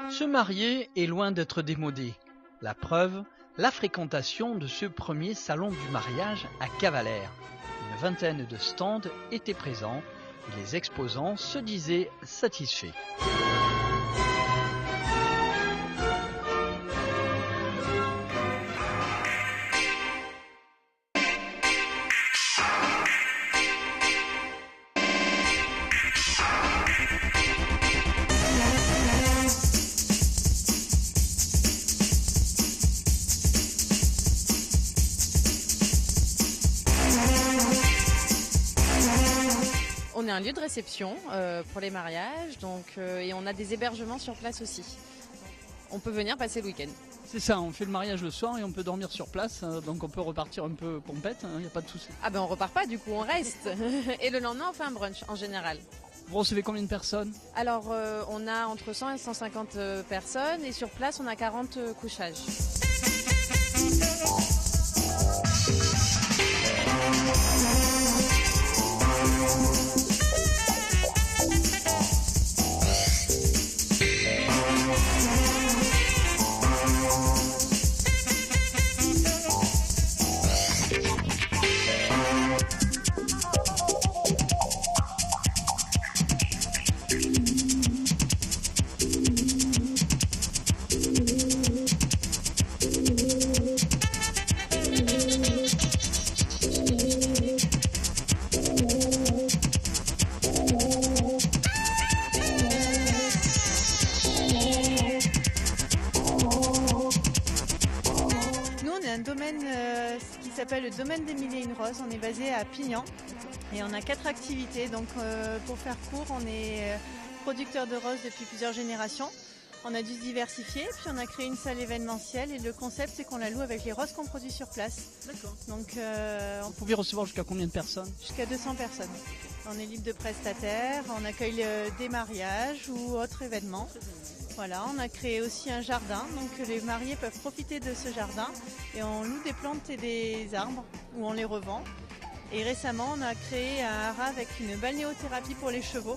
Se marier est loin d'être démodé. La preuve, la fréquentation de ce premier salon du mariage à Cavalère. Une vingtaine de stands étaient présents et les exposants se disaient satisfaits. On est un lieu de réception pour les mariages, et on a des hébergements sur place aussi. On peut venir passer le week-end. C'est ça, on fait le mariage le soir et on peut dormir sur place, donc on peut repartir un peu pompette, il n'y a pas de souci. Ah ben on repart pas, du coup on reste. Et le lendemain on fait un brunch en général. Vous recevez combien de personnes? Alors on a entre 100 et 150 personnes et sur place on a 40 couchages. Un domaine qui s'appelle le domaine des Mille et une Roses. On est basé à Pignan et on a 4 activités. Donc pour faire court, on est producteur de roses depuis plusieurs générations. On a dû se diversifier, puis on a créé une salle événementielle et le concept c'est qu'on la loue avec les roses qu'on produit sur place. D'accord. Donc vous pouvez recevoir jusqu'à combien de personnes? Jusqu'à 200 personnes. On est libre de prestataires, on accueille des mariages ou autres événements. Voilà, on a créé aussi un jardin, donc les mariés peuvent profiter de ce jardin et on loue des plantes et des arbres où on les revend. Et récemment, on a créé un haras avec une balnéothérapie pour les chevaux.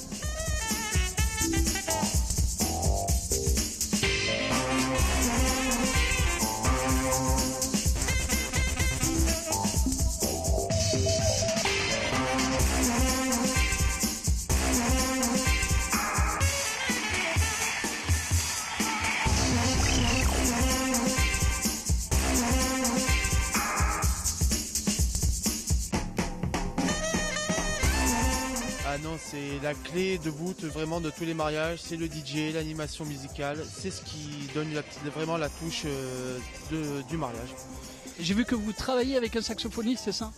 Ah non, c'est la clé de voûte vraiment de tous les mariages, c'est le DJ, l'animation musicale, c'est ce qui donne vraiment la touche du mariage. J'ai vu que vous travaillez avec un saxophoniste, c'est ça?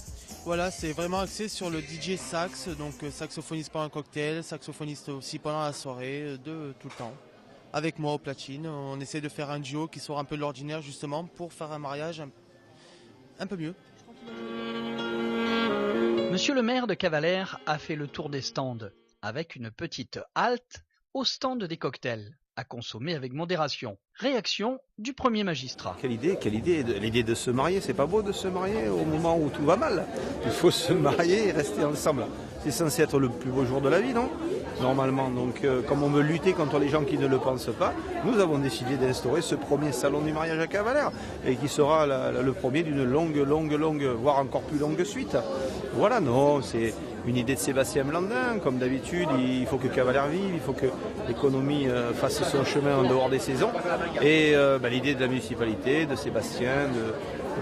Voilà, c'est vraiment axé sur le DJ sax, donc saxophoniste pendant un cocktail, saxophoniste aussi pendant la soirée, tout le temps. Avec moi au platine, on essaie de faire un duo qui sort un peu de l'ordinaire justement pour faire un mariage un peu mieux. Monsieur le maire de Cavalère a fait le tour des stands, avec une petite halte au stand des cocktails, à consommer avec modération. Réaction du premier magistrat. Quelle idée, l'idée de se marier, c'est pas beau de se marier au moment où tout va mal. Il faut se marier et rester ensemble. C'est censé être le plus beau jour de la vie, non? Normalement, donc comme on veut lutter contre les gens qui ne le pensent pas, nous avons décidé d'instaurer ce premier salon du mariage à Cavalère et qui sera le premier d'une longue, voire encore plus longue suite. Voilà, non, c'est une idée de Sébastien Blandin, comme d'habitude, il faut que Cavalère vive, il faut que l'économie fasse son chemin en dehors des saisons. Et l'idée de la municipalité, de Sébastien,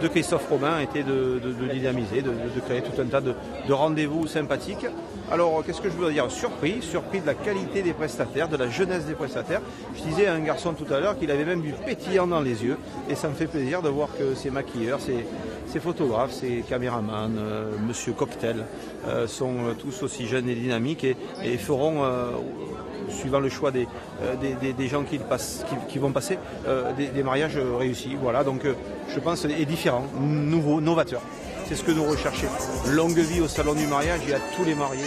de Christophe Romain était de dynamiser, de créer tout un tas de rendez-vous sympathiques. Alors, qu'est-ce que je veux dire? Surpris de la qualité des prestataires, de la jeunesse des prestataires. Je disais à un garçon tout à l'heure qu'il avait même du pétillant dans les yeux. Et ça me fait plaisir de voir que ces maquilleurs, ces photographes, ces caméramans, Monsieur Cocktail, sont tous aussi jeunes et dynamiques et feront, suivant le choix des gens qui vont passer, des mariages réussis. Voilà, donc je pense, et différents, nouveaux, novateurs. C'est ce que nous recherchons. Longue vie au salon du mariage et à tous les mariés.